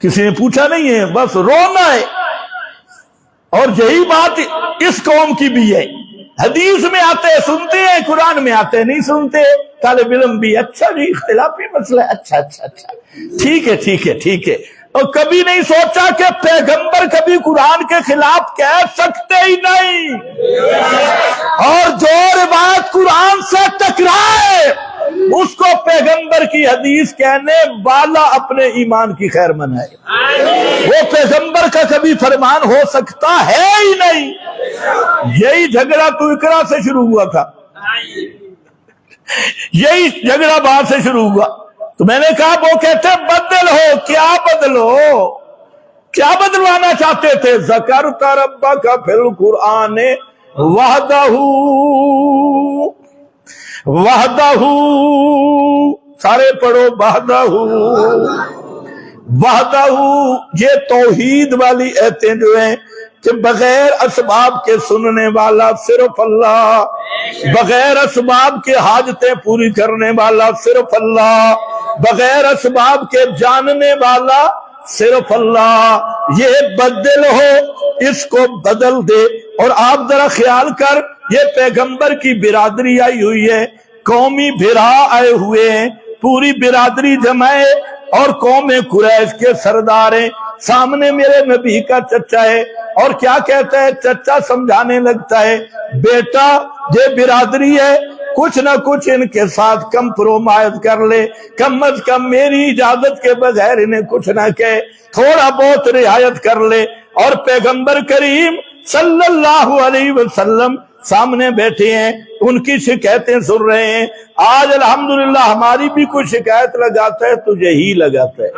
کسی نے پوچھا نہیں ہے، بس رونا ہے۔ اور یہی بات اس قوم کی بھی ہے، حدیث میں آتے ہیں سنتے ہیں، قرآن میں آتے ہیں نہیں سنتے۔ طالب علم بھی اچھا جی اختلافی مسئلہ ہے، اچھا اچھا اچھا ٹھیک ہے ٹھیک ہے ٹھیک ہے، اور کبھی نہیں سوچا کہ پیغمبر کبھی قرآن کے خلاف کہہ سکتے ہی نہیں، اور جو روایت قرآن سے ٹکرائے اس کو پیغمبر کی حدیث کہنے والا اپنے ایمان کی خیر منائے۔ وہ پیغمبر کا کبھی فرمان ہو سکتا ہے ہی نہیں۔ یہی جھگڑا تو اقرا سے شروع ہوا تھا، یہی جھگڑا باہر سے شروع ہوا۔ تو میں نے کہا وہ کہتے بدل ہو، کیا بدلو، کیا بدلوانا چاہتے تھے؟ ذکرت ربک فی القرآن وحدہ وحدہ، سارے پڑھو وحدہ وحدہ۔ یہ توحید والی ایتیں جو ہیں کہ بغیر اسباب کے سننے والا صرف اللہ، بغیر اسباب کے حاجتیں پوری کرنے والا صرف اللہ، بغیر اسباب کے جاننے والا صرف اللہ۔ یہ بدل ہو، اس کو بدل دے۔ اور آپ ذرا خیال کر، یہ پیغمبر کی برادری آئی ہوئی ہے، قومی بھرا آئے ہوئے ہیں، پوری برادری جمع ہے، اور قوم قریش کے سردار ہیں، سامنے میرے نبی کا چچا ہے، اور کیا کہتا ہے؟ چچا سمجھانے لگتا ہے بیٹا یہ برادری ہے، کچھ نہ کچھ ان کے ساتھ کمپرومائز کر لے، کم از کم میری اجازت کے بغیر انہیں کچھ نہ کہے، تھوڑا بہت رعایت کر لے۔ اور پیغمبر کریم صلی اللہ علیہ وسلم سامنے بیٹھے ہیں، ان کی شکایتیں سن رہے ہیں۔ آج الحمدللہ ہماری بھی کوئی شکایت لگاتا ہے تو یہی لگاتا ہے،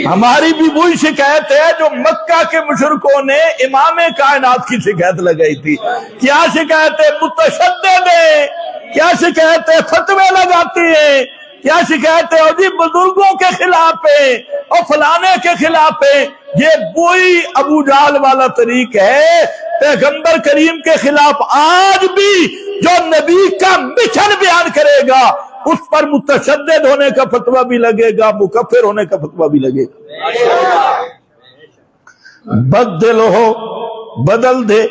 ہماری بھی وہی شکایت ہے جو مکہ کے مشرکوں نے امام کائنات کی شکایت لگائی تھی۔ کیا شکایت ہے؟ متشدد ہے، کیا شکایت ہے؟ فتوے لگاتی ہے، کیا شکایت ہے؟ اور جی بزرگوں کے خلاف ہے اور فلانے کے خلاف ہے۔ یہ وہی ابو جہل والا طریق ہے پیغمبر کریم کے خلاف۔ آج بھی جو نبی کا مشن بیان کرے گا اس پر متشدد ہونے کا فتویٰ بھی لگے گا، مکفر ہونے کا فتویٰ بھی لگے گا۔ بدل ہو، بدل دے،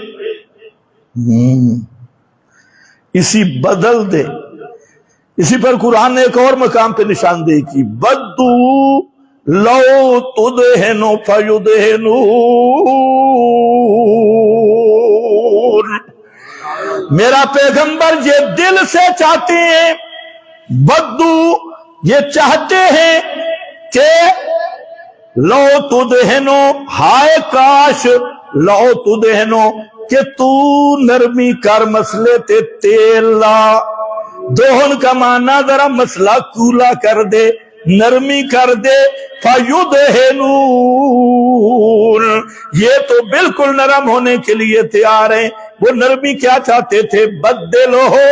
اسی بدل دے، اسی پر قرآن نے ایک اور مقام پہ نشاندہی کی، بدو لو تدہنو فیدہنون۔ میرا پیغمبر یہ دل سے چاہتے ہیں، بدو یہ چاہتے ہیں کہ لو تدہنو، ہائے کاش، لو تدہنو کہ تو نرمی کر مسئلے تے تیل لا۔ دوہن کا معنی ذرا مسئلہ کولا کر دے، نرمی کر دے۔ فَيُدْهِنُونَ، یہ تو بالکل نرم ہونے کے لیے تیار ہیں۔ وہ نرمی کیا چاہتے تھے؟ بدل ہو،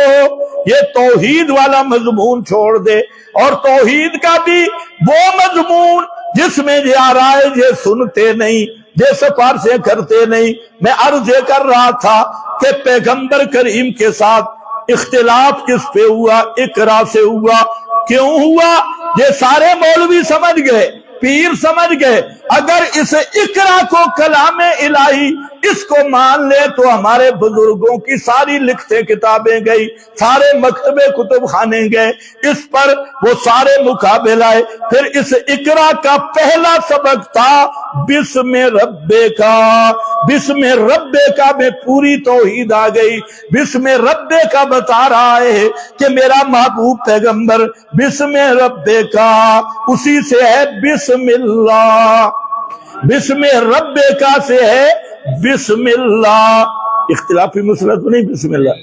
یہ توحید والا مضمون چھوڑ دے، اور توحید کا بھی وہ مضمون جس میں یہ آرائے یہ سنتے نہیں، یہ سفارشیں کرتے نہیں۔ میں عرض یہ کر رہا تھا کہ پیغمبر کریم کے ساتھ اختلاف کس پہ ہوا؟ اقرا سے ہوا۔ کیوں ہوا؟ یہ سارے مولوی سمجھ گئے، پیر سمجھ گئے، اگر اس اقرا کو کلام الہی اس کو مان لے تو ہمارے بزرگوں کی ساری لکھتے کتابیں گئی، سارے مکتبے کتب خانے گئے، اس پر وہ سارے مقابل آئے۔ پھر اس اقرا کا پہلا سبق تھا بسم ربے کا، بسم ربے کا میں پوری توحید آ گئی۔ بسم ربے کا بتا رہا ہے کہ میرا محبوب پیغمبر بسم ربے کا، اسی سے ہے بسم اللہ، بسم ربے کا سے ہے بسم اللہ، اختلافی مسئلہ تو نہیں بسم اللہ،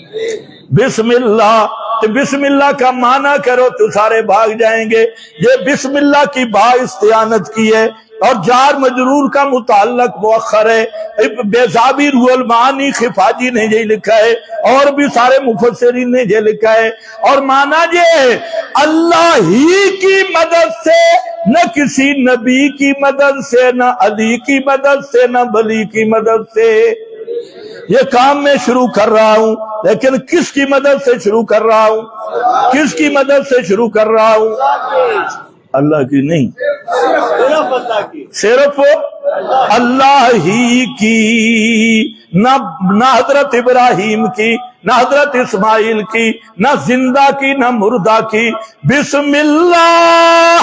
بسم اللہ۔ تو بسم اللہ کا معنی کرو تو سارے بھاگ جائیں گے۔ یہ بسم اللہ کی با استعانت کی ہے، اور جار مجرور کا متعلق مؤخر ہے۔ بیضابی روح المعانی خفاجی نے یہ لکھا ہے، اور بھی سارے مفسرین نے یہ لکھا ہے، اور معنی یہ ہے اللہ ہی کی مدد سے، نہ کسی نبی کی مدد سے، نہ علی کی مدد سے، نہ ولی کی مدد سے۔ یہ کام میں شروع کر رہا ہوں، لیکن کس کی مدد سے شروع کر رہا ہوں؟ کس کی مدد سے شروع کر رہا ہوں؟ اللہ کی نہیں، صرف اللہ ہی کی، نہ حضرت ابراہیم کی، نہ حضرت اسماعیل کی، نہ زندہ کی، نہ مردہ کی۔ بسم اللہ،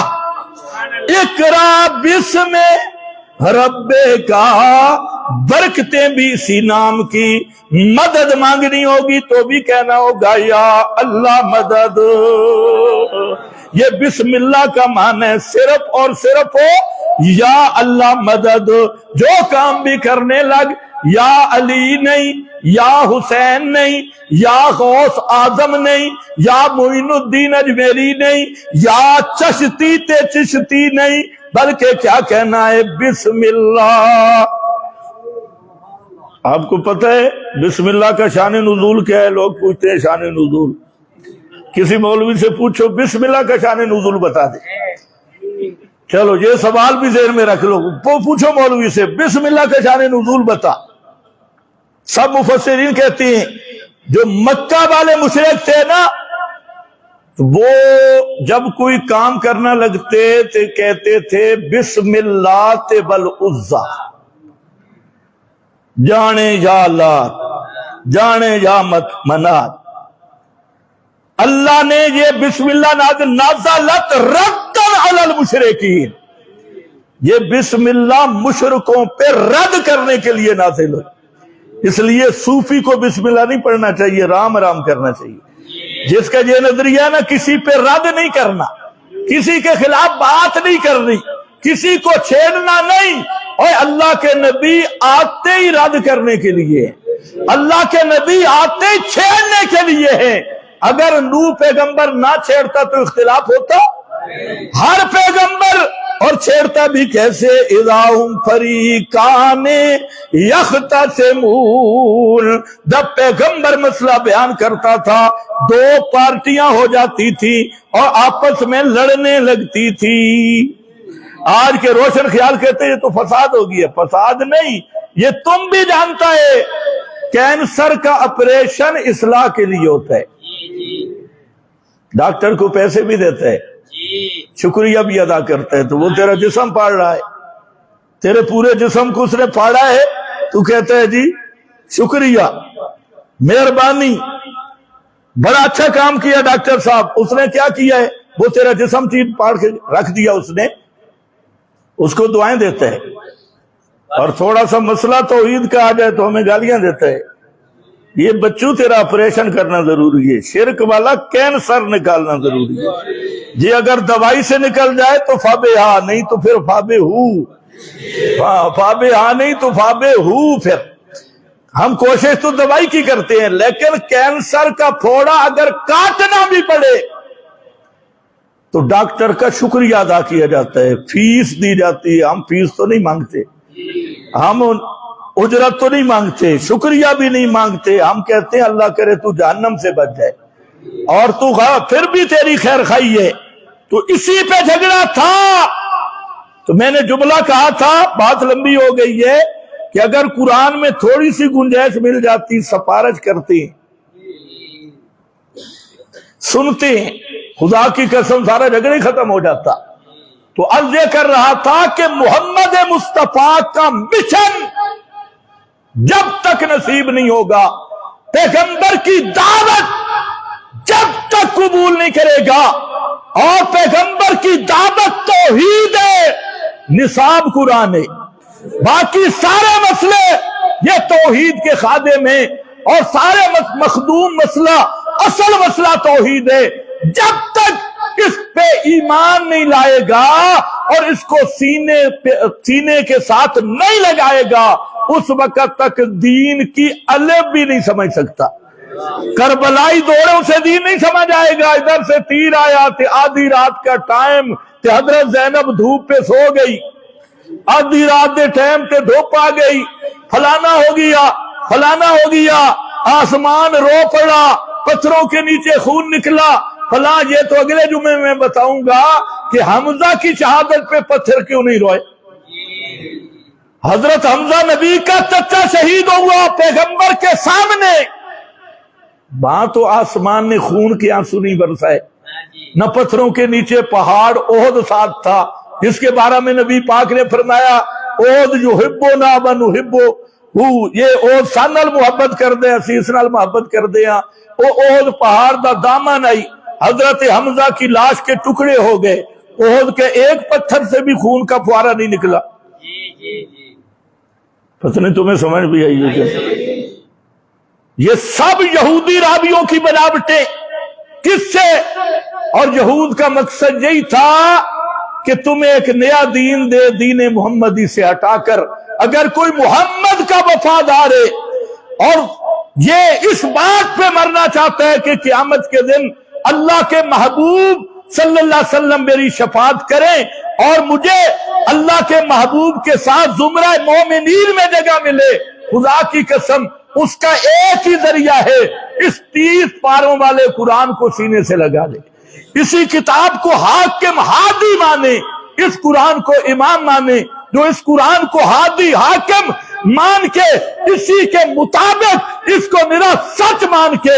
اقرا بسم ربے کا، برکتیں بھی اسی نام کی۔ مدد مانگنی ہوگی تو بھی کہنا ہوگا یا اللہ مدد۔ یہ بسم اللہ کا معنی ہے صرف اور صرف یا اللہ مدد۔ جو کام بھی کرنے لگ، یا علی نہیں، یا حسین نہیں، یا غوث اعظم نہیں، یا معین الدین اجمیری نہیں، یا چشتی تے چشتی نہیں، بلکہ کیا کہنا ہے؟ بسم اللہ۔ آپ کو پتہ ہے بسم اللہ کا شان نزول کیا ہے؟ لوگ پوچھتے ہیں شان نزول، کسی مولوی سے پوچھو بسم اللہ کا شان نزول بتا دے۔ چلو یہ سوال بھی ذہن میں رکھ لو، پوچھو مولوی سے بسم اللہ کا شان نزول بتا۔ سب مفسرین کہتے ہیں جو مکہ والے مشرک تھے نا، وہ جب کوئی کام کرنا لگتے تو کہتے تھے بسم اللہ تے بالعزا، جانے یا لات، جانے یا منات۔ اللہ نے یہ بسم اللہ نازلت ردن علی المشرکین، یہ بسم اللہ مشرکوں پہ رد کرنے کے لیے نازل ہوئی۔ اس لیے صوفی کو بسم اللہ نہیں پڑھنا چاہیے، رام رام کرنا چاہیے۔ جس کا یہ نظریہ نا کسی پہ رد نہیں کرنا، کسی کے خلاف بات نہیں کرنی، کسی کو چھیڑنا نہیں، اور اللہ کے نبی آتے ہی رد کرنے کے لیے، اللہ کے نبی آتے ہی چھیڑنے کے لیے ہیں۔ اگر نوح پیغمبر نہ چھیڑتا تو اختلاف ہوتا؟ ہر پیغمبر، اور چھیڑتا بھی کیسے؟ اذا ہم فریقان یختصمون، جب پیغمبر مسئلہ بیان کرتا تھا دو پارٹیاں ہو جاتی تھی اور آپس میں لڑنے لگتی تھی۔ آج کے روشن خیال کہتے ہیں یہ تو فساد ہو گیا۔ فساد نہیں، یہ تم بھی جانتا ہے، کینسر کا آپریشن اصلاح کے لیے ہوتا ہے، ڈاکٹر کو پیسے بھی دیتا ہے، شکریہ بھی ادا کرتا ہے، تو وہ تیرا جسم پاڑ رہا ہے، تیرے پورے جسم کو اس نے پاڑا ہے، تو کہتا ہے جی شکریہ، مہربانی، بڑا اچھا کام کیا ڈاکٹر صاحب۔ اس نے کیا کیا ہے؟ وہ تیرا جسم چیز پاڑ کے رکھ دیا اس نے، اس کو دعائیں دیتا ہے، اور تھوڑا سا مسئلہ توحید کا آ جائے تو ہمیں گالیاں دیتا ہے۔ یہ بچوں تیرا آپریشن کرنا ضروری ہے، شرک والا کینسر نکالنا ضروری ہے۔ جی اگر دوائی سے نکل جائے تو فابے ہاں، نہیں تو پھر فابے ہو، فابے ہاں نہیں تو فابے ہو۔ پھر ہم کوشش تو دوائی کی کرتے ہیں، لیکن کینسر کا پھوڑا اگر کاٹنا بھی پڑے تو ڈاکٹر کا شکریہ ادا کیا جاتا ہے، فیس دی جاتی ہے۔ ہم فیس تو نہیں مانگتے، ہم اجرت تو نہیں مانگتے، شکریہ بھی نہیں مانگتے، ہم کہتے ہیں اللہ کرے تو جہنم سے بچ جائے، اور تو پھر بھی تیری خیر خواہی ہے۔ تو اسی پہ جھگڑا تھا۔ تو میں نے جملہ کہا تھا، بات لمبی ہو گئی ہے، کہ اگر قرآن میں تھوڑی سی گنجائش مل جاتی سفارش کرتے ہیں، سنتے ہیں، خدا کی قسم سارا جھگڑا ختم ہو جاتا۔ تو عرض یہ کر رہا تھا کہ محمد مصطفیٰ کا مشن جب تک نصیب نہیں ہوگا، پیغمبر کی دعوت جب تک قبول نہیں کرے گا، اور پیغمبر کی دعوت توحید ہے، نصاب قرآن ہے، باقی سارے مسئلے یہ توحید کے خادم ہیں، اور سارے مخدوم مسئلہ اصل مسئلہ توحید ہے۔ جب تک اس پہ ایمان نہیں لائے گا اور اس کو سینے کے ساتھ نہیں لگائے گا، اس وقت تک دین کی الف بھی نہیں سمجھ سکتا۔ کربلائی دوروں سے دین نہیں سمجھ آئے گا۔ ادھر سے تیر آیا تھے، آدھی رات کا ٹائم تے، حضرت زینب دھوپ پہ سو گئی، آدھی رات دے ٹائم تے دھوپ آ گئی، فلانا ہو گیا، فلانا ہو گیا، آسمان رو پڑا، پتھروں کے نیچے خون نکلا، فلاں۔ یہ تو اگلے جمعے میں بتاؤں گا کہ حمزہ کی شہادت پہ پتھر کیوں نہیں روئے۔ حضرت حمزہ نبی کا چچا شہید ہوا پیغمبر کے سامنے، وہاں تو آسمان نے خون کے آنسو نہیں برسائے، نہ پتھروں کے نیچے پہاڑ احد ساتھ تھا، جس کے بارے میں نبی پاک نے فرمایا احد یحبنا ونحبہ، یہ احد سان نال محبت کر دے، اسیس نال محبت کر دے، او احد پہاڑ دا دامن آئی، حضرت حمزہ کی لاش کے ٹکڑے ہو گئے، احد کے ایک پتھر سے بھی خون کا فوارہ نہیں نکلا۔ پتہ نہیں تمہیں سمجھ بھی آئی ہے کیا؟ یہ سب یہودی رابیوں کی بناوٹیں، کس سے؟ اور یہود کا مقصد یہی تھا کہ تمہیں ایک نیا دین دے، دین محمدی سے ہٹا کر۔ اگر کوئی محمد کا وفادار ہے اور یہ اس بات پہ مرنا چاہتا ہے کہ قیامت کے دن اللہ کے محبوب صلی اللہ علیہ وسلم میری شفاعت کریں اور مجھے اللہ کے محبوب کے ساتھ زمرہ مومنین میں جگہ ملے، خدا کی قسم اس کا ایک ہی ذریعہ ہے، اس 30 پاروں والے قرآن کو سینے سے لگا لے، اسی کتاب کو حاکم ہادی مانے، اس قرآن کو امام مانے، جو اس قرآن کو ہادی حاکم مان کے اسی کے مطابق اس کو میرا سچ مان کے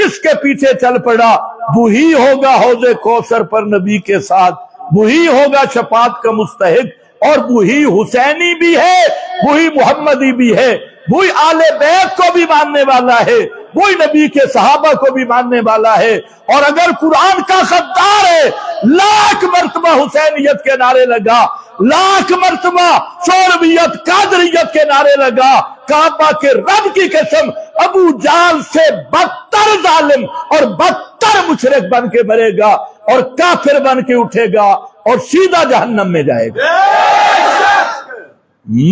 اس کے پیچھے چل پڑا، وہی ہوگا حوض کوثر پر نبی کے ساتھ، وہی ہوگا شفاعت کا مستحق، اور وہی حسینی بھی ہے، وہی محمدی بھی ہے، وہی آل بیت کو بھی ماننے والا ہے، وہی نبی کے صحابہ کو بھی ماننے والا ہے۔ اور اگر قرآن کا غدار ہے، لاکھ مرتبہ حسینیت کے نعرے لگا، لاکھ مرتبہ سولویت قادریت کے نعرے لگا، کعبہ کے رب کی قسم ابو جہل سے بدتر ظالم اور بدتر مشرک بن کے مرے گا اور کافر بن کے اٹھے گا اور سیدھا جہنم میں جائے گا۔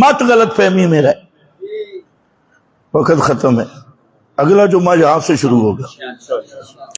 مت غلط فہمی میں رہے۔ وقت ختم ہے، اگلا جمعہ یہاں سے شروع ہوگا۔